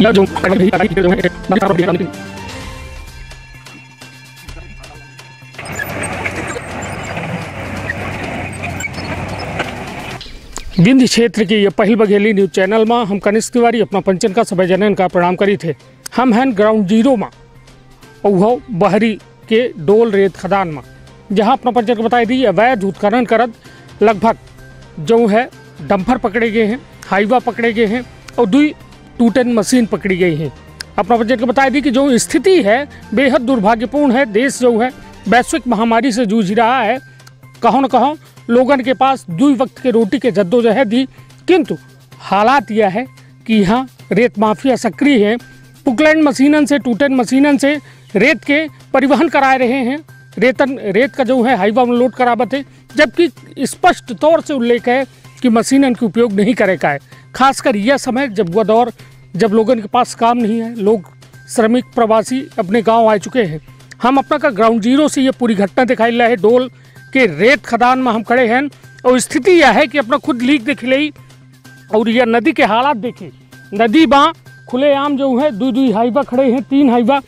विंध्य क्षेत्र की यह पहल बघेली न्यूज चैनल में हम कनिष्ठ तिवारी अपना पंचन का सभा जनन का प्रणाम करी थे। हम हैं ग्राउंड जीरो में और बहरी के डोल रेत खदान में, जहां अपना पंचन को बताई दी अवैध उत्खनन करद लगभग जो है डंपर पकड़े गए हैं, हाईवा पकड़े गए हैं और 2 टूटन मशीन पकड़ी गई हैं। अपना पंचन को बताई दी कि जो स्थिति है बेहद दुर्भाग्यपूर्ण है। देश जो है वैश्विक महामारी से जूझ रहा है। कहों न कहों लोगन के पास 2 वक्त के रोटी के जद्दोजहद थी, किंतु हालात यह है कि यहाँ रेत माफिया सक्रिय है। पुकलैंड मशीनन से, टूटन मशीनन से रेत के परिवहन करा रहे हैं। रेत का जो है हाईवा में लोड करावत है, जबकि स्पष्ट तौर से उल्लेख है कि मशीनन का उपयोग नहीं करेगा है। खासकर यह समय जब वह दौर जब लोगन के पास काम नहीं है, लोग श्रमिक प्रवासी अपने गाँव आ चुके हैं। हम अपना का ग्राउंड जीरो से ये पूरी घटना दिखाई रहा है। डोल के रेत खदान में हम खड़े हैं और स्थिति यह है कि अपना खुद लीक देख ली और यह नदी के हालात देखिए। नदी बा खुलेआम जो है 2 हाईवा खड़े हैं, 3 हाईवा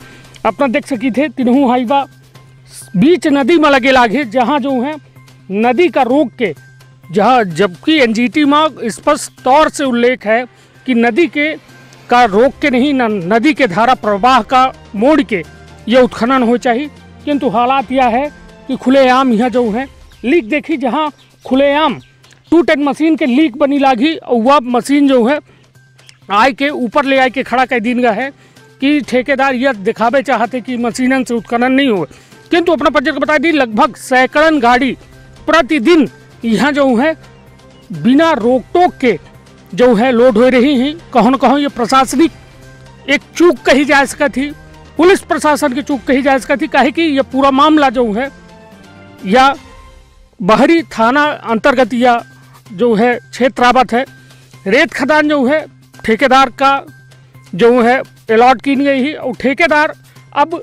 अपना देख सकी थे। 3 हाईवा बीच नदी में लगे लागे, जहाँ जो है नदी का रोक के, जहाँ जबकि एनजीटी में स्पष्ट तौर से उल्लेख है कि नदी के का रोक के नहीं, नदी के धारा प्रवाह का मोड़ के यह उत्खनन हो चाहिए। किंतु हालात यह है कि खुलेआम यहाँ जो है लीक देखी, जहाँ खुलेआम 2 टन मशीन के लीक बनी लागी और वह मशीन जो है आय के ऊपर ले आए के खड़ा कर दिन है कि ठेकेदार यह दिखावे चाहते कि मशीनन से उत्खनन नहीं हो। किंतु अपना पंचक बता दी लगभग सैकड़न गाड़ी प्रतिदिन यहाँ जो है बिना रोक टोक के जो है लोड हो रही हैं। कहो न कहो ये प्रशासनिक एक चूक कही जा सकती थी, पुलिस प्रशासन की चूक कही जा सकती थी। काहे कि यह पूरा मामला जो है या बहरी थाना अंतर्गत या जो है क्षेत्रावत है। रेत खदान जो है ठेकेदार का जो है अलॉट की गई है और ठेकेदार अब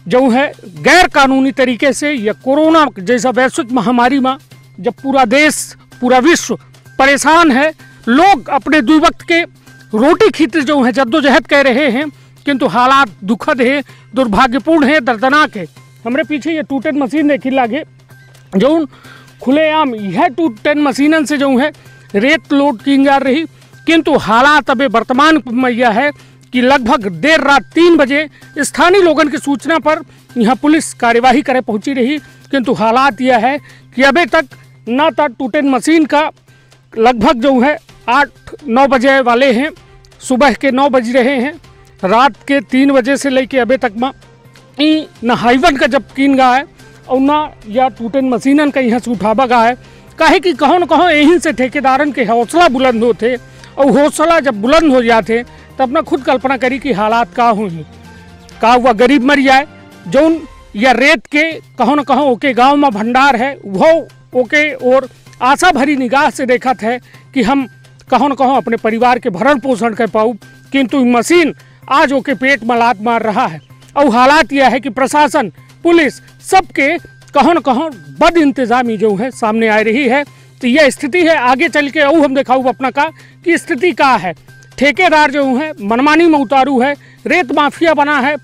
जो है गैर कानूनी तरीके से या कोरोना जैसा वैश्विक महामारी में जब पूरा देश पूरा विश्व परेशान है, लोग अपने 2 वक्त के रोटी खातिर जो है जद्दोजहद कर रहे हैं, किंतु हालात दुखद है, दुर्भाग्यपूर्ण है, दर्दनाक है। हमारे पीछे ये 2 टन मशीन देखी लागे, जो खुलेआम यह 2 टन मशीनन से जो है रेत लोड की जा रही। किंतु हालात अभी वर्तमान में यह है कि लगभग देर रात 3 बजे स्थानीय लोगों की सूचना पर यहाँ पुलिस कार्यवाही करे पहुंची रही। किंतु हालात यह है कि अभी तक न तो 2 टन मशीन का लगभग जो है 8-9 बजे वाले हैं, सुबह के 9 बज रहे हैं, रात के 3 बजे से लेके अभी तक में न हाईवन का जब कीन गा है और ना या 2 टन मशीनन का यहाँ से उठावा गा है। काहे कि कहो न कहो यहीं से ठेकेदारन के हौसला बुलंद होते और हौसला जब बुलंद हो जाते तब अपना खुद कल्पना करी कि हालात का हुई, का हुआ गरीब मर जाए। जौन या रेत के कहो न कहो ओके गाँव में भंडार है, वो ओके और आशा भरी निगाह से देखत है कि हम कहो न कहो अपने परिवार के भरण पोषण कर पाऊँ, किंतु मशीन आज ओके पेट में लात मार रहा है। और हालात यह है कि प्रशासन, पुलिस सबके कहो न कहो बद इंतजामी जो है सामने आ रही है। तो यह स्थिति है। आगे चल के और हम दिखाऊँ अपना का कि स्थिति का है। ठेकेदार जो है मनमानी में उतारू है, रेत माफिया बना है।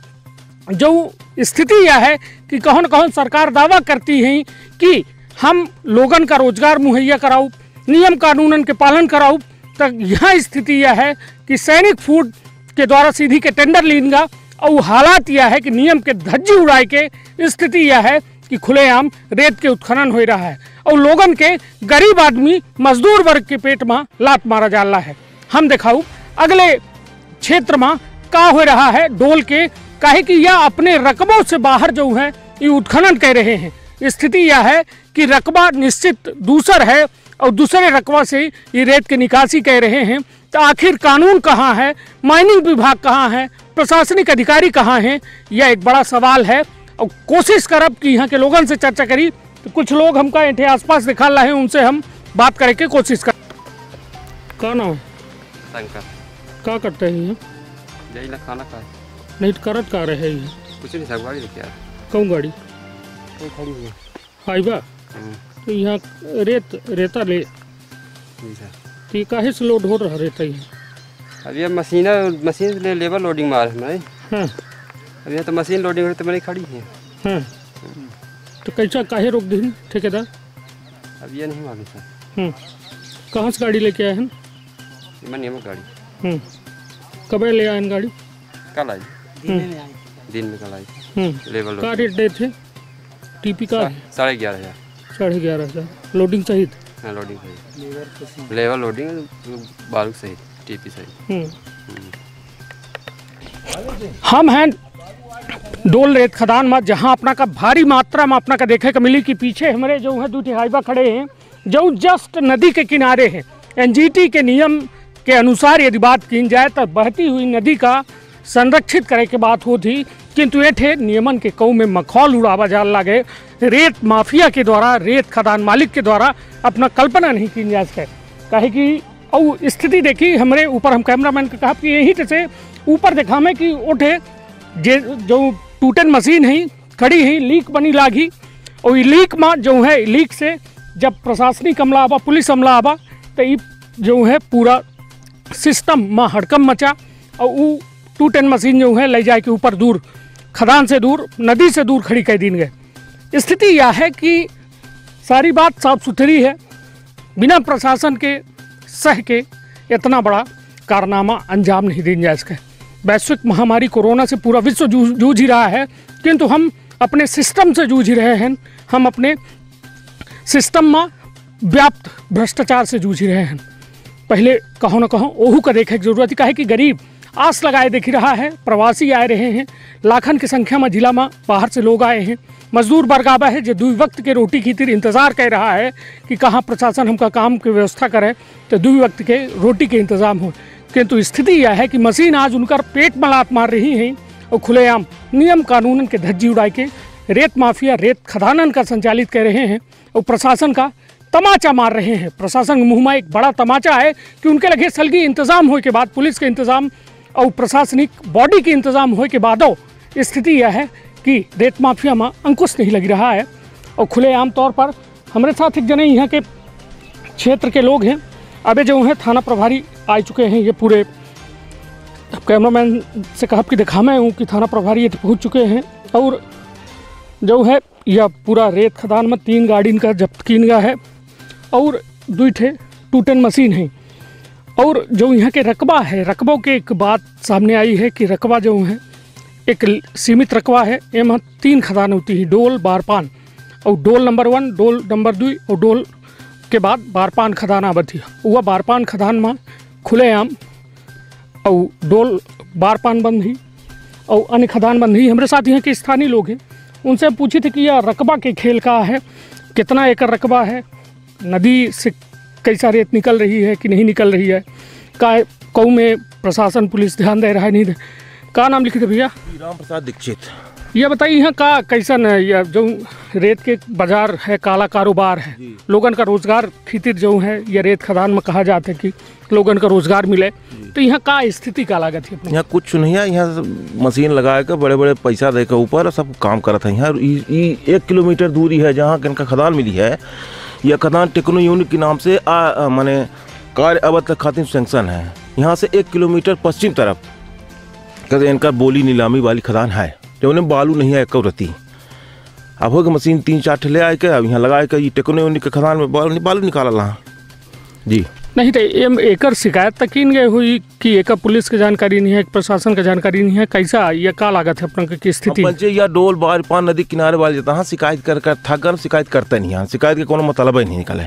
जो स्थिति यह है कि कहो न कहो सरकार दावा करती है कि हम लोगन का रोजगार मुहैया कराऊँ, नियम कानूनन के पालन कराऊँ। तो यह स्थिति यह है कि सैनिक फूड के द्वारा सीधी के टेंडर लेंगा और हालात यह है कि नियम के धज्जी उड़ाए के स्थिति यह है कि खुलेआम रेत के उत्खनन हो रहा है और लोगन के गरीब आदमी मजदूर वर्ग के पेट में लात मारा जा रहा है। हम दिखाऊँ अगले क्षेत्र में का हो रहा है डोल के, काहे कि यह अपने रकबों से बाहर जो है ये उत्खनन कर रहे हैं। स्थिति यह है कि रकबा निश्चित दूसर है और दूसरे रकबा से ये रेत की निकासी कर रहे हैं। तो आखिर कानून कहाँ है, माइनिंग विभाग कहाँ है, प्रशासनिक अधिकारी कहाँ हैं, यह एक बड़ा सवाल है। और कोशिश करब कि यहाँ के लोगों से चर्चा करी। तो कुछ लोग हमका इनके आसपास दिखा रहे हैं, उनसे हम बात करे के कोशिश कर। क्या नाम? क्या करते हैं यहाँ? यही खाना खा नहीं करत का रहे हैं? कुछ नहीं, सब गाड़ी लेके आए। कौन गाड़ी? कोई खड़ी हुई हाईवा। तो यहाँ रेता ले तो काहे से लोड हो रहा रहता है? अभी अब मशीन से लेबर लोडिंग मार हमारे। अभी तो मशीन लोडिंग हो तो मेरी खड़ी है। तो कैसा काहे रोक दी ठेकेदार? अब ये नहीं मालूम सर। कहाँ से गाड़ी लेके आए हैं? नियमित गाड़ी। कब ले आए गाड़ी? कल आई। दिन में कल आई। लेबर क्या रेट दे थे? टीपी का 11,500। 11,500 लोडिंग सहित? हाँ लोडिंग सहित। लेबर लोडिंग बालू सहित टीपी सहित। हम हैं डोल रेत खदान में, जहां अपना का भारी मात्रा में अपना का देखे का मिली कि पीछे हमारे जो है दूसरे हाईवा खड़े हैं जो जस्ट नदी के किनारे हैं। एनजीटी के नियम के अनुसार यदि बात की जाए तो बहती हुई नदी का संरक्षित करे के बात होती, किंतु ये थे नियमन के कऊ में मखौल उड़ावा जाल लगे। रेत माफिया के द्वारा, रेत खदान मालिक के द्वारा अपना कल्पना नहीं की जा सके। कहे कि और स्थिति देखी हमारे ऊपर, हम कैमरामैन को कहा कि यही से ऊपर देखा में कि उठे जो टूटन मशीन है खड़ी है, लीक बनी लागी। और लीक में जो है, लीक से जब प्रशासनिक अमला आवा, पुलिस अमला आवा तो ये जो है पूरा सिस्टम में हड़कम मचा। और वो टूटन मशीन जो है ले जाए के ऊपर दूर, खदान से दूर, नदी से दूर खड़ी कर दी गए। स्थिति यह है कि सारी बात साफ सुथरी है, बिना प्रशासन के सह के इतना बड़ा कारनामा अंजाम नहीं दी जा सके। वैश्विक महामारी कोरोना से पूरा विश्व जूझ ही रहा है, किंतु हम अपने सिस्टम से जूझ रहे हैं। हम अपने सिस्टम में व्याप्त भ्रष्टाचार से जूझ रहे हैं। पहले कहो न कहो ओहू का देखे की जरूरत है कि गरीब आस लगाए देख रहा है, प्रवासी आए रहे हैं, लाखन की संख्या में जिला में बाहर से लोग आए हैं, मजदूर वर्ग आवा है जो 2 वक्त के रोटी की इंतज़ार कर रहा है कि कहाँ प्रशासन हमका काम की व्यवस्था करे तो 2 वक्त के रोटी के इंतज़ाम हो। किंतु स्थिति यह है कि मशीन आज उनका पेट में लात मार रही है और खुलेआम नियम कानून के धज्जी उड़ाए के रेत माफिया, रेत खदानन का संचालित कर रहे हैं और प्रशासन का तमाचा मार रहे हैं। प्रशासन के मुँह में एक बड़ा तमाचा है कि उनके लगे सलगी इंतज़ाम होने के बाद, पुलिस के इंतज़ाम और प्रशासनिक बॉडी के इंतज़ाम होने के बादो स्थिति यह है कि रेत माफिया में अंकुश नहीं लग रहा है। और खुलेआम तौर पर हमारे साथ एक जने यहाँ के क्षेत्र के लोग हैं, अबे जो हैं थाना प्रभारी आ चुके हैं। ये पूरे कैमरामैन से कहा कि दिखा मैं हूँ कि थाना प्रभारी ये पहुँच चुके हैं। और जो है यह पूरा रेत खदान में 3 गाड़ी का जब्त किन गया है और 2 टूटन मशीन है। और जो यहाँ के रकबा है, रकबों के एक बात सामने आई है कि रकबा जो है एक सीमित रकबा है। एम 3 खदान होती है, डोल, बारपान। और डोल नंबर 1, डोल नंबर 2 और डोल के बाद बारपान खदान आवती है। वह बारपान खदान में खुलेआम और डोल बारपान बंद ही और अन्य खदान बंद ही। हमारे साथ यहाँ के स्थानीय लोग हैं, उनसे पूछे थे कि यह रकबा के खेल का है, कितना एकड़ रकबा है, नदी से कैसा रेत निकल रही है कि नहीं निकल रही है, का कऊ में प्रशासन पुलिस ध्यान दे रहा है नहीं दे। का नाम लिखे थे भैया? राम प्रसाद दीक्षित। यह बताइए यहाँ का कैसन है? यह जो रेत के बाजार है, काला कारोबार है, लोगन का रोजगार खीतिर जो है, यह रेत खदान में कहा जाता है कि लोगन का रोजगार मिले, तो यहाँ का स्थिति का लागत है? यहाँ कुछ नहीं है, यहाँ मशीन लगाए कर बड़े बड़े पैसा दे कर ऊपर सब काम करता है। यहाँ 1 किलोमीटर दूरी है जहाँ इनका खदान मिली है। यह खदान टेक्नो यूनिट के नाम से माने कार्य अवध खातिर सेंक्शन है। यहाँ से 1 किलोमीटर पश्चिम तरफ कहते इनका बोली नीलामी वाली खदान है, जो उन्हें बालू नहीं है कौरती। अब हो गया मशीन 3-4 ले आए के अब यहाँ लगाए कर टेक्नो यूनिट के खदान में बालू निकाला रहा जी। नहीं तो एकर शिकायत तक इन गए हुई कि एक पुलिस की जानकारी नहीं है, प्रशासन का जानकारी नहीं है, कैसा ये का लागत है अपना की स्थिति? पंचे या डोल बारपान नदी किनारे वाले जाता हाँ शिकायत कर थक शिकायत करते नहीं, यहाँ शिकायत के कोनो मतलब ही नहीं निकले।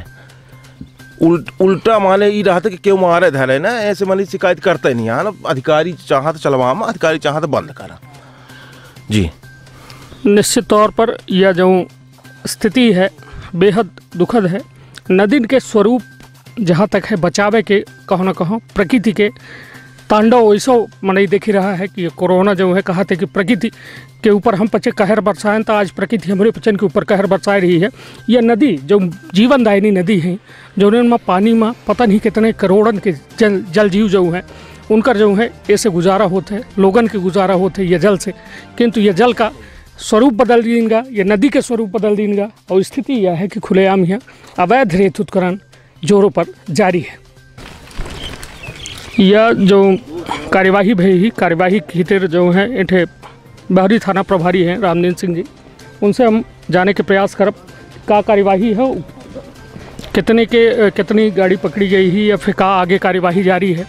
उल्टा माने ये रहता कि क्यों मारे धरे ना, ऐसे माने शिकायत करते नहीं यहाँ। अधिकारी चाह तो चलवा, अधिकारी चाह तो बंद करा जी। निश्चित तौर पर यह जो स्थिति है बेहद दुखद है। नदी के स्वरूप जहाँ तक है बचावे के कहो न कहो, प्रकृति के तांडव वैसो मनाई देख रहा है कि ये कोरोना जो है कहा थे कि प्रकृति के ऊपर हम पचे कहर बरसाएं, तो आज प्रकृति हमारे पचन के ऊपर कहर बरसा रही है। यह नदी जो जीवनदायिनी नदी है, जो उनमें पानी में पता नहीं कितने करोड़न के जल जीव जो हैं उनका जो है ऐसे गुजारा होता है, लोगन के गुजारा होते है ये जल से। किंतु ये जल का स्वरूप बदल देगा, ये नदी के स्वरूप बदल देगा। और स्थिति यह है कि खुलेआम यहाँ अवैध रेत उत्खनन जोरों पर जारी है। यह जो कार्यवाही भई कार्यवाही खातिर जो है इठे बाहरी थाना प्रभारी हैं रामदीन सिंह जी, उनसे हम जाने के प्रयास करब का कार्यवाही है, कितनी गाड़ी पकड़ी गई है या फिर का आगे कार्यवाही जारी है,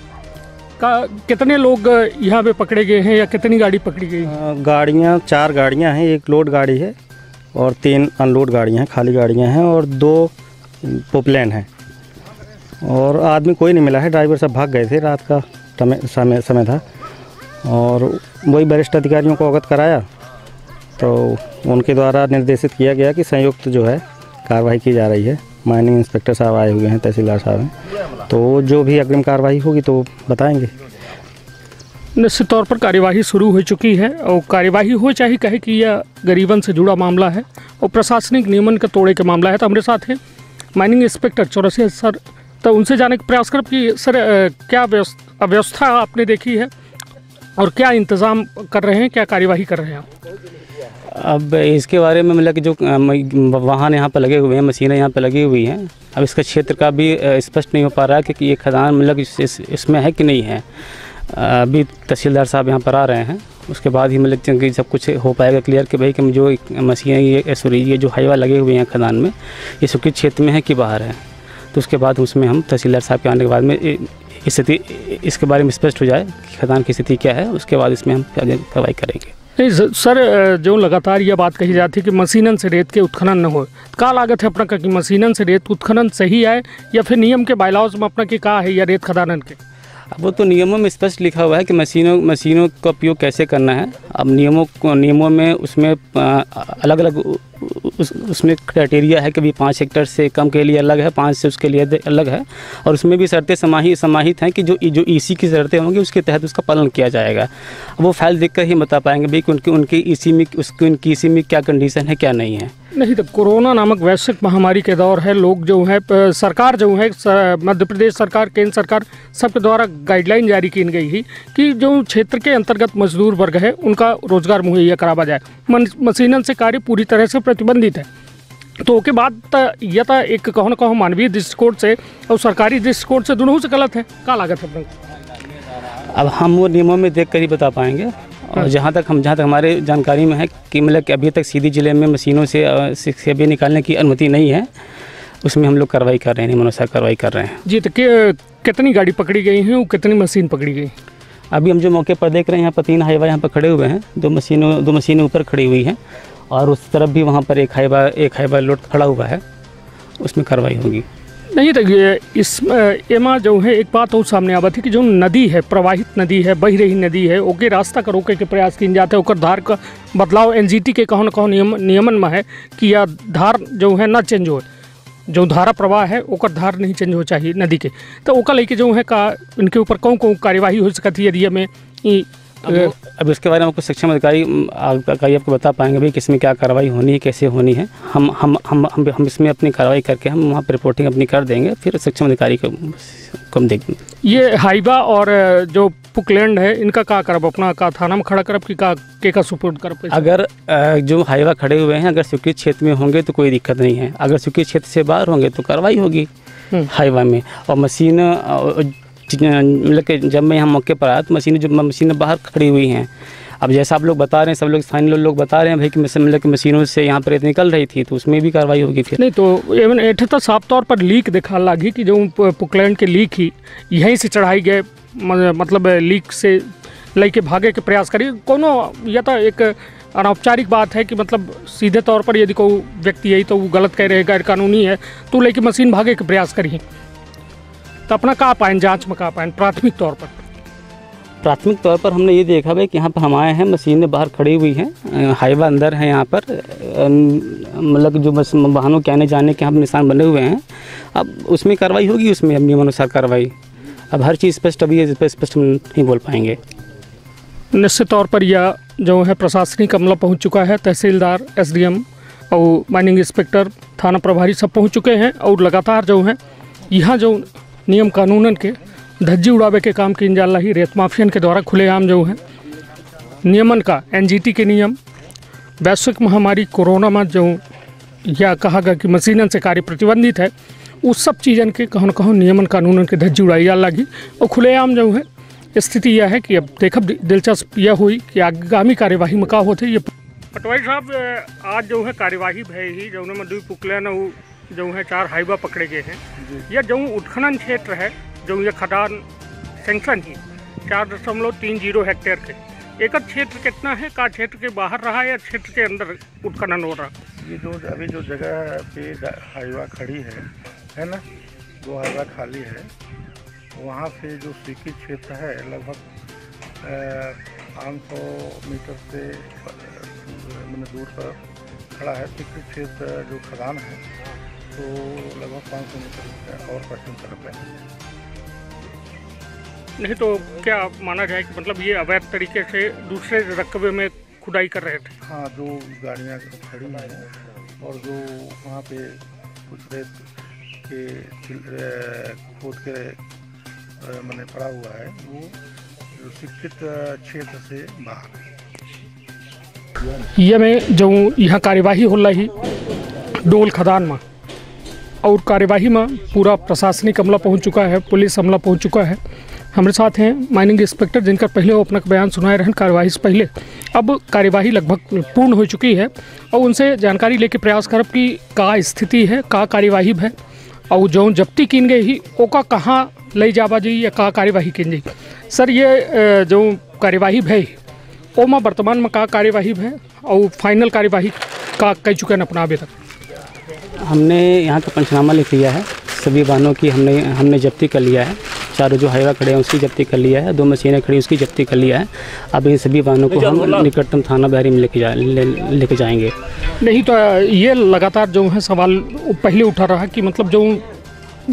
का कितने लोग यहाँ पे पकड़े गए हैं या कितनी गाड़ी पकड़ी गई है? गाड़ियाँ 4 गाड़ियाँ हैं, 1 लोड गाड़ी है और 3 अनलोड गाड़ियाँ हैं, खाली गाड़ियाँ हैं और 2 पोपलेन हैं और आदमी कोई नहीं मिला है। ड्राइवर सब भाग गए थे, रात का समय था और वही वरिष्ठ अधिकारियों को अवगत कराया तो उनके द्वारा निर्देशित किया गया कि संयुक्त जो है कार्रवाई की जा रही है। माइनिंग इंस्पेक्टर साहब आए हुए हैं, तहसीलदार साहब हैं, तो जो भी अग्रिम कार्रवाई होगी तो बताएंगे। निश्चित तौर पर कार्यवाही शुरू हो चुकी है और कार्यवाही हो चाहे कहे कि यह गरीबन से जुड़ा मामला है और प्रशासनिक नियमन के तोड़े के मामला है। तो हमारे साथ हैं माइनिंग इंस्पेक्टर 84 सर, तो उनसे जाने का प्रयास करब कि सर क्या अव्यवस्था आपने देखी है और क्या इंतज़ाम कर रहे हैं, क्या कार्यवाही कर रहे हैं आप? अब इसके बारे में मतलब कि जो वाहन यहाँ पर लगे हुए हैं, मशीनें यहाँ पर लगी हुई हैं, अब इसका क्षेत्र का भी स्पष्ट नहीं हो पा रहा है कि ये खदान मतलब इसमें है कि नहीं है। अभी तहसीलदार साहब यहाँ पर आ रहे हैं, उसके बाद ही मतलब कि सब कुछ हो पाएगा क्लियर कि भाई कि जो मशीनें ये जो हाईवा लगे हुए हैं खदान में, ये स्वीकृत क्षेत्र में है कि बाहर है। तो उसके बाद उसमें हम तहसीलदार साहब के आने के बाद में स्थिति इसके बारे में स्पष्ट हो जाए कि खदान की स्थिति क्या है, उसके बाद इसमें हम कार्रवाई करेंगे। नहीं सर, जो लगातार यह बात कही जाती है कि मशीनन से रेत के उत्खनन न हो, का लागत है अपना का कि मशीनन से रेत उत्खनन सही है या फिर नियम के बायलॉज में अपना की का है या रेत खदानन के? अब वो तो नियमों में स्पष्ट लिखा हुआ है कि मशीनों का उपयोग कैसे करना है। अब नियमों में उसमें अलग अलग उसमें क्राइटेरिया है कि भी 5 हेक्टेयर से कम के लिए अलग है, 5 से उसके लिए अलग है और उसमें भी शर्तें समाहित हैं कि जो ईसी की शर्तें होंगी उसके तहत उसका पालन किया जाएगा। वो फाइल देखकर ही बता पाएंगे भाई कि उनकी ईसी में क्या कंडीशन है, क्या नहीं है। नहीं तो कोरोना नामक वैश्विक महामारी के दौर है, लोग जो है सरकार जो है मध्य प्रदेश सरकार, केंद्र सरकार सबके द्वारा गाइडलाइन जारी की गई है कि जो क्षेत्र के अंतर्गत मजदूर वर्ग है उनका रोजगार मुहैया करावा जाए। मशीनन से कार्य पूरी तरह से प्रतिबंधित है। तो उसके बाद यह था एक कहो न कहो मानवीय दृष्टिकोण से और सरकारी दृष्टिकोण से दोनों से गलत है, क्या लागत है? अब हम वो नियमों में देख कर ही बता पाएंगे और जहाँ तक हमारे जानकारी में है कि मतलब कि अभी तक सीधी जिले में मशीनों से सेबी निकालने की अनुमति नहीं है, उसमें हम लोग कार्रवाई कर रहे हैं, नियमानुसार कार्रवाई कर रहे हैं। जी, तो कितनी गाड़ी पकड़ी गई हैं और कितनी मशीन पकड़ी गई? अभी हम जो मौके पर देख रहे हैं यहाँ पर 3 हाईवा यहाँ पर खड़े हुए हैं, 2 मशीनें ऊपर खड़ी हुई हैं और उस तरफ भी वहाँ पर एक हाईवा लोड खड़ा हुआ है, उसमें कार्रवाई होगी। नहीं तो इस एमा जो है एक बात और सामने आवत है कि जो नदी है, प्रवाहित नदी है, बह रही नदी है, ओके रास्ता का रोके के प्रयास किए जाते हैं, ओकर धार का बदलाव एनजीटी के कहो न कहो नियमन में है कि यह धार जो है ना चेंज हो, जो धारा प्रवाह है ओकर धार नहीं चेंज हो चाहिए नदी के। तो ओका लेके जो है का इनके ऊपर कौन कार्यवाही हो सकती है यदि में? अब इसके बारे में आपको सक्षम अधिकारी आपको बता पाएंगे भाई किसमें क्या कार्रवाई होनी है, कैसे होनी है। हम इसमें अपनी कार्रवाई करके हम वहाँ पर रिपोर्टिंग अपनी कर देंगे, फिर सक्षम अधिकारी को हम देखेंगे। ये हाईवा और जो पुकलैंड है इनका क्या करब, अपना का थाना में खड़ा करब कि का सुपुर्द करब? अगर जो हाईवा खड़े हुए हैं अगर स्वीकृत क्षेत्र में होंगे तो कोई दिक्कत नहीं है, अगर स्वीकृत क्षेत्र से बाहर होंगे तो कार्रवाई होगी हाईवा में। और मशीन मतलब कि जब मैं यहाँ मौके पर आया तो मशीनें बाहर खड़ी हुई हैं। अब जैसा आप लोग बता रहे हैं, सब लोग स्थानीय लोग बता रहे हैं भाई कि मतलब कि मशीनों से यहाँ पर निकल रही थी, तो उसमें भी कार्रवाई होगी फिर। नहीं तो एवं एठे तो साफ तौर पर लीक दिखा लगी कि जो पुकलैंड के लीक ही यहीं से चढ़ाई गए, मतलब लीक से लेके भागे के प्रयास करिए कोनो, यह तो एक अनौपचारिक बात है कि मतलब सीधे तौर पर यदि कोई व्यक्ति यही तो वो गलत कह रहे गैर कानूनी है तो लेके मशीन भागे के प्रयास करिए, तो अपना कहाँ पाएँ जांच में कहाँ पाएँ? प्राथमिक तौर पर हमने ये देखा भाई कि यहाँ पर हम आए हैं, मशीनें बाहर खड़ी हुई हैं, हाईवा अंदर है यहाँ पर, मतलब जो वाहनों के आने जाने के यहाँ निशान बने हुए हैं। अब उसमें कार्रवाई होगी, उसमें अब नियमानुसार कार्रवाई। अब हर चीज़ स्पष्ट अभी स्पष्ट नहीं बोल पाएंगे। निश्चित तौर पर यह जो है प्रशासनिक अमला पहुँच चुका है, तहसीलदार, SDM और माइनिंग इंस्पेक्टर, थाना प्रभारी सब पहुँच चुके हैं और लगातार जो है यहाँ जो नियम कानूनन के धज्जी उड़ावे के काम की जा रही रेत माफियन के द्वारा खुलेआम जो है नियमन का NGT के नियम, वैश्विक महामारी कोरोना में जो यह कहा गया कि मशीनन से कार्य प्रतिबंधित है, उस सब चीज़न के कहूँ न कहूँ नियमन कानून के धज्जी उड़ाई जा लगी और खुलेआम जो है स्थिति यह है कि अब देखब दिलचस्प यह हुई कि आगामी कार्यवाही में का होते ये। पटवारी साहब, आज जो है कार्यवाही भई ही जो में 2 पुकलन और जो है 4 हाईवा पकड़े गए हैं। यह जो उत्खनन क्षेत्र है, जो ये खदान सेंक्शन ही 4.30 हेक्टेयर के एक क्षेत्र कितना है, का क्षेत्र के बाहर रहा या क्षेत्र के अंदर उत्खनन हो रहा? ये जो अभी जो जगह पे हाईवा खड़ी है ना, 2 हाईवा खाली है, वहाँ से जो स्वीकृत क्षेत्र है लगभग 500 मीटर से मैंने दूर पर खड़ा है। स्वीकृत क्षेत्र जो खदान है तो लगभग 500 मीटर और पश्चिम तरफ है। नहीं तो क्या माना जाए कि मतलब ये अवैध तरीके से दूसरे रकबे में खुदाई कर रहे थे? हाँ, जो गाड़ियाँ खड़ी हैं और जो वहाँ पे कुछ रेत के खोद के मैंने पड़ा हुआ है, वो जो स्वीकृत क्षेत्र से बाहर है। ये में जो यहाँ कार्यवाही हो रही डोल खदान में, और कार्यवाही में पूरा प्रशासनिक अमला पहुँच चुका है, पुलिस अमला पहुँच चुका है। हमारे साथ हैं माइनिंग इंस्पेक्टर, जिनका पहले वो अपना बयान सुनाए रहन कार्यवाही से पहले। अब कार्यवाही लगभग पूर्ण हो चुकी है और उनसे जानकारी लेके प्रयास करब कि का स्थिति है, का कार्यवाही है और जो जब्ती किन गई ही ओका कहाँ ले जावा जी या का कार्यवाही किन जी। सर, ये जो कार्यवाही है ओ में वर्तमान में का कार्यवाही है और फाइनल कार्यवाही का कह चुके हैं अपना अभी तक? हमने यहाँ का पंचनामा लिख लिया है, सभी वाहनों की हमने जब्ती कर लिया है। 4 जो हाईवा खड़े हैं उसकी जब्ती कर लिया है, 2 मशीनें खड़ी उसकी जब्ती कर लिया है। अब इन सभी वाहनों को हम निकटतम थाना बहरी में लेके जाएंगे। नहीं तो ये लगातार जो है सवाल पहले उठा रहा कि मतलब जो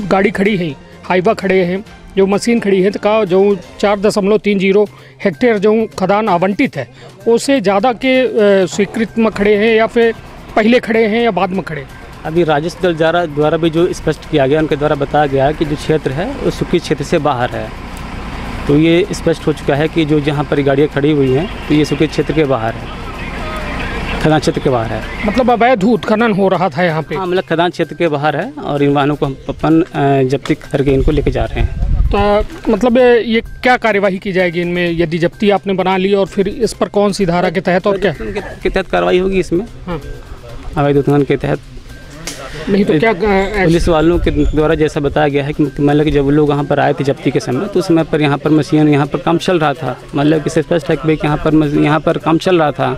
गाड़ी खड़ी है, हाईवा खड़े हैं, जो मशीन खड़ी है, तो का जो 4.30 हेक्टेयर जो खदान आवंटित है उससे ज़्यादा के स्वीकृत में खड़े हैं या फिर पहले खड़े हैं या बाद में खड़े? अभी राजस्व दल द्वारा भी जो स्पष्ट किया गया, उनके द्वारा बताया गया है कि जो क्षेत्र है वो स्वीकृत क्षेत्र से बाहर है। तो ये स्पष्ट हो चुका है कि जो जहाँ पर गाड़ियाँ खड़ी हुई हैं तो ये स्वीकृत क्षेत्र के बाहर है, खदान क्षेत्र के बाहर है। मतलब अवैध उत्खनन हो रहा था यहाँ पे? हाँ, मतलब खदान क्षेत्र के बाहर है और इन वाहनों को हम अपन जब्ती करके इनको लेके जा रहे हैं। तो मतलब ये क्या कार्यवाही की जाएगी इनमें, यदि जब्ती आपने बना ली और फिर इस पर कौन सी धारा के तहत और क्या के तहत कार्रवाई होगी इसमें? हाँ, अवैध उत्खनन के तहत। नहीं तो क्या पुलिस वालों के द्वारा जैसा बताया गया है कि मतलब कि जब लोग यहाँ पर आए थे जब्ती के समय, तो उस समय पर यहाँ पर मशीन यहाँ पर काम चल रहा था। मतलब कि स्पष्ट है कि भाई यहाँ पर काम चल रहा था।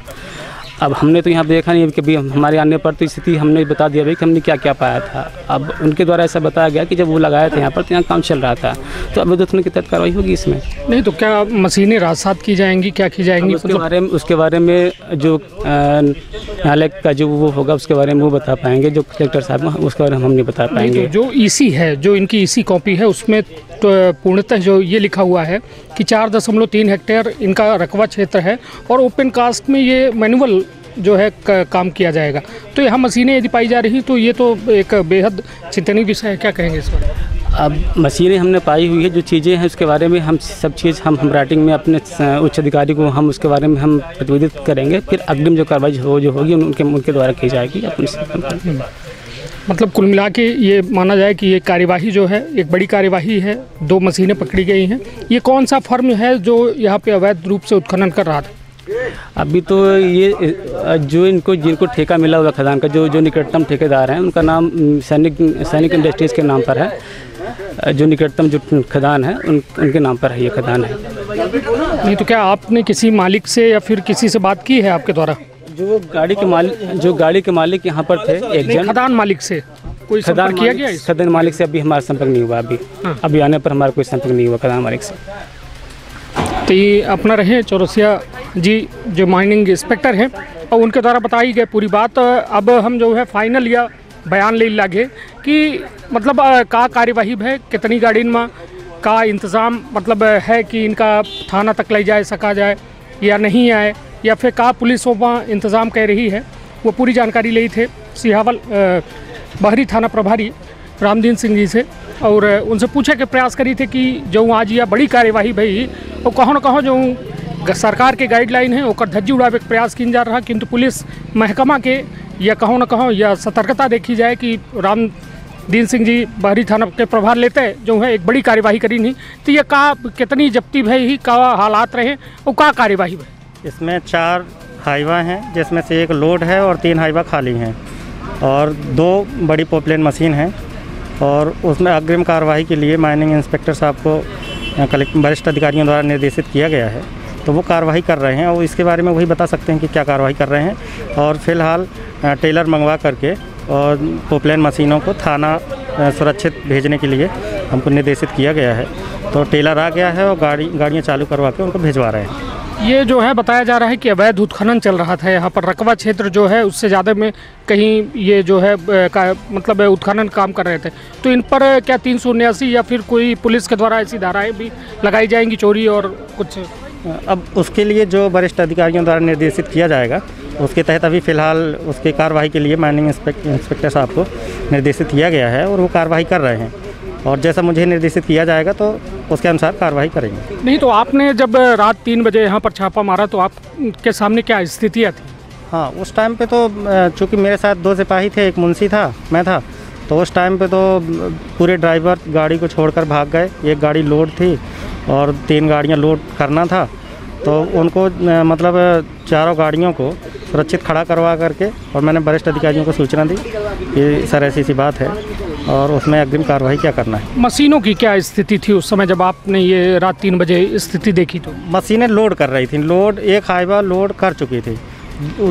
अब हमने तो यहाँ देखा नहीं, कभी हमारे आने पर तो स्थिति हमने बता दिया भाई कि हमने क्या क्या पाया था। अब उनके द्वारा ऐसा बताया गया कि जब वो लगाए थे यहाँ पर तो यहाँ काम चल रहा था, तो अवैध उत्खनन के तहत कार्रवाई होगी इसमें। नहीं तो क्या मशीनें राजसात की जाएंगी, क्या की जाएंगी? उसके बारे में जो न्यायालय का जो वो होगा उसके बारे में वो बता पाएंगे, जो कलेक्टर साहब, उसके बारे में हम नहीं बता पाएंगे। जो ईसी है, जो इनकी ईसी कॉपी है, उसमें तो पूर्णतः जो ये लिखा हुआ है कि 4.3 हेक्टेयर इनका रकबा क्षेत्र है और ओपन कास्ट में ये मैनुअल जो है काम किया जाएगा। तो यहाँ मशीनें यदि पाई जा रही तो ये तो एक बेहद चिंतनीय विषय है, क्या कहेंगे इस पर? अब मशीनें हमने पाई हुई है, जो चीज़ें हैं उसके बारे में हम सब चीज़ हम राइटिंग में अपने उच्च अधिकारी को हम उसके बारे में हम प्रतिवेदित करेंगे। फिर अग्रिम जो कार्रवाई जो होगी उनके द्वारा की जाएगी। मतलब कुल मिला के ये माना जाए कि ये कार्यवाही जो है एक बड़ी कार्यवाही है, 2 मशीनें पकड़ी गई हैं। ये कौन सा फर्म है जो यहाँ पे अवैध रूप से उत्खनन कर रहा था? अभी तो ये जो जिनको ठेका मिला हुआ खदान का, जो निकटतम ठेकेदार हैं उनका नाम सैनिक इंडस्ट्रीज़ के नाम पर है। जो निकटतम जो खदान है उनके नाम पर है ये खदान है। नहीं तो क्या आपने किसी मालिक से या फिर किसी से बात की है आपके द्वारा? जो गाड़ी के मालिक यहाँ पर थे, एक जन खदान मालिक से कोई संपर्क किया गया? खदान मालिक से अभी हमारा संपर्क नहीं हुआ। अभी आने पर हमारा कोई संपर्क नहीं हुआ खदान मालिक से। तो ये अपना रहे चौरसिया जी जो माइनिंग इंस्पेक्टर हैं और उनके द्वारा बताई गई पूरी बात। अब हम जो है फाइनल या बयान ले लागे कि मतलब का कार्यवाही है, कितनी गाड़ी में का इंतज़ाम मतलब है कि इनका थाना तक ले जाए सका जाए या नहीं आए, या फिर का पुलिस वहाँ इंतज़ाम कर रही है, वो पूरी जानकारी ली थे सिहावल बहरी थाना प्रभारी रामदीन सिंह जी से और उनसे पूछे के प्रयास करी थे कि जो आज यह बड़ी कार्यवाही भई और कहो न कहो जो सरकार के गाइडलाइन है ओकर धज्जी उड़ावे के प्रयास किन जा रहा, किंतु पुलिस महकमा के या कहो न कहो या सतर्कता देखी जाए कि दीन सिंह जी बहरी थाना के प्रभार लेते जो है एक बड़ी कार्यवाही करी नहीं तो ये का कितनी जब्ती भई ही का हालात रहे और का कार्यवाही भई? इसमें 4 हाईवा हैं जिसमें से 1 लोड है और 3 हाईवा खाली हैं और 2 बड़ी पॉपलेन मशीन हैं और उसमें अग्रिम कार्रवाई के लिए माइनिंग इंस्पेक्टर साहब को वरिष्ठ अधिकारियों द्वारा निर्देशित किया गया है, तो वो कार्रवाई कर रहे हैं और इसके बारे में वही बता सकते हैं कि क्या कार्रवाई कर रहे हैं। और फिलहाल टेलर मंगवा करके और पॉपलेन मशीनों को थाना सुरक्षित भेजने के लिए हमको निर्देशित किया गया है, तो टेलर आ गया है और गाड़ियाँ चालू करवा के उनको भिजवा रहे हैं। ये जो है बताया जा रहा है कि अवैध उत्खनन चल रहा था यहाँ पर, रकबा क्षेत्र जो है उससे ज़्यादा में कहीं ये जो है मतलब उत्खनन काम कर रहे थे, तो इन पर क्या 379 या फिर कोई पुलिस के द्वारा ऐसी धाराएं भी लगाई जाएंगी चोरी और कुछ? अब उसके लिए जो वरिष्ठ अधिकारियों द्वारा निर्देशित किया जाएगा उसके तहत अभी फ़िलहाल उसकी कार्रवाई के लिए माइनिंग इंस्पेक्टर साहब को निर्देशित किया गया है और वो कार्रवाई कर रहे हैं और जैसा मुझे निर्देशित किया जाएगा तो उसके अनुसार कार्रवाई करेंगे। नहीं तो आपने जब रात 3 बजे यहाँ पर छापा मारा तो आपके सामने क्या स्थितियाँ थी? हाँ, उस टाइम पे तो चूँकि मेरे साथ 2 सिपाही थे, एक मुंशी था, मैं था, तो उस टाइम पे तो पूरे ड्राइवर गाड़ी को छोड़कर भाग गए। एक गाड़ी लोड थी और 3 गाड़ियाँ लोड करना था, तो उनको मतलब चारों गाड़ियों को सुरक्षित खड़ा करवा करके और मैंने वरिष्ठ अधिकारियों को सूचना दी कि सर ऐसी बात है और उसमें अग्रिम कार्रवाई क्या करना है। मशीनों की क्या स्थिति थी उस समय जब आपने ये रात 3 बजे स्थिति देखी? तो मशीनें लोड कर रही थी, लोड एक हाईवा लोड कर चुकी थी,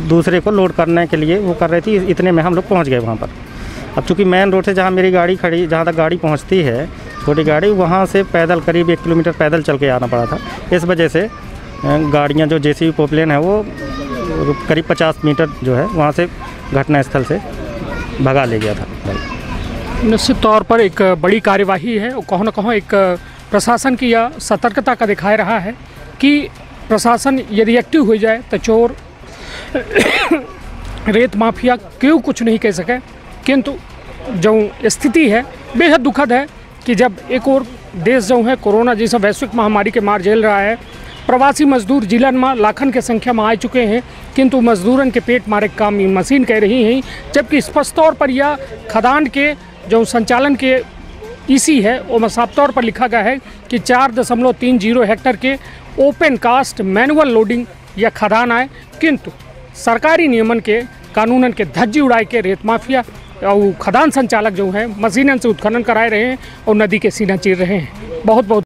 दूसरे को लोड करने के लिए वो कर रही थी, इतने में हम लोग पहुँच गए वहाँ पर। अब चूँकि मेन रोड से जहाँ मेरी गाड़ी खड़ी, जहाँ तक गाड़ी पहुँचती है छोटी गाड़ी, वहाँ से पैदल करीब 1 किलोमीटर पैदल चल के आना पड़ा था। इस वजह से गाड़ियाँ जो जेसीबी पॉपलेन है वो करीब 50 मीटर जो है वहाँ से घटनास्थल से भगा ले गया था। निश्चित तौर पर एक बड़ी कार्यवाही है और कहीं न कहीं एक प्रशासन की यह सतर्कता का दिखाई रहा है कि प्रशासन यदि एक्टिव हो जाए तो चोर रेत माफिया क्यों कुछ नहीं कह सके, किंतु जो स्थिति है बेहद दुखद है कि जब एक और देश जो है कोरोना जैसा वैश्विक महामारी के मार झेल रहा है, प्रवासी मजदूर जिलन में लाखन के संख्या में आ चुके हैं, किंतु मजदूरन के पेट मारे काम मशीन कह रही हैं, जबकि स्पष्ट तौर पर यह खदान के जो संचालन के इसी है वो साफ तौर पर लिखा गया है कि 4.30 हेक्टेयर के ओपन कास्ट मैनुअल लोडिंग यह खदान आए, किंतु सरकारी नियमन के कानूनन के धज्जी उड़ाए के रेत माफिया और खदान संचालक जो हैं मशीनन से उत्खनन कराए रहे हैं और नदी के सीना चीर रहे हैं। बहुत बहुत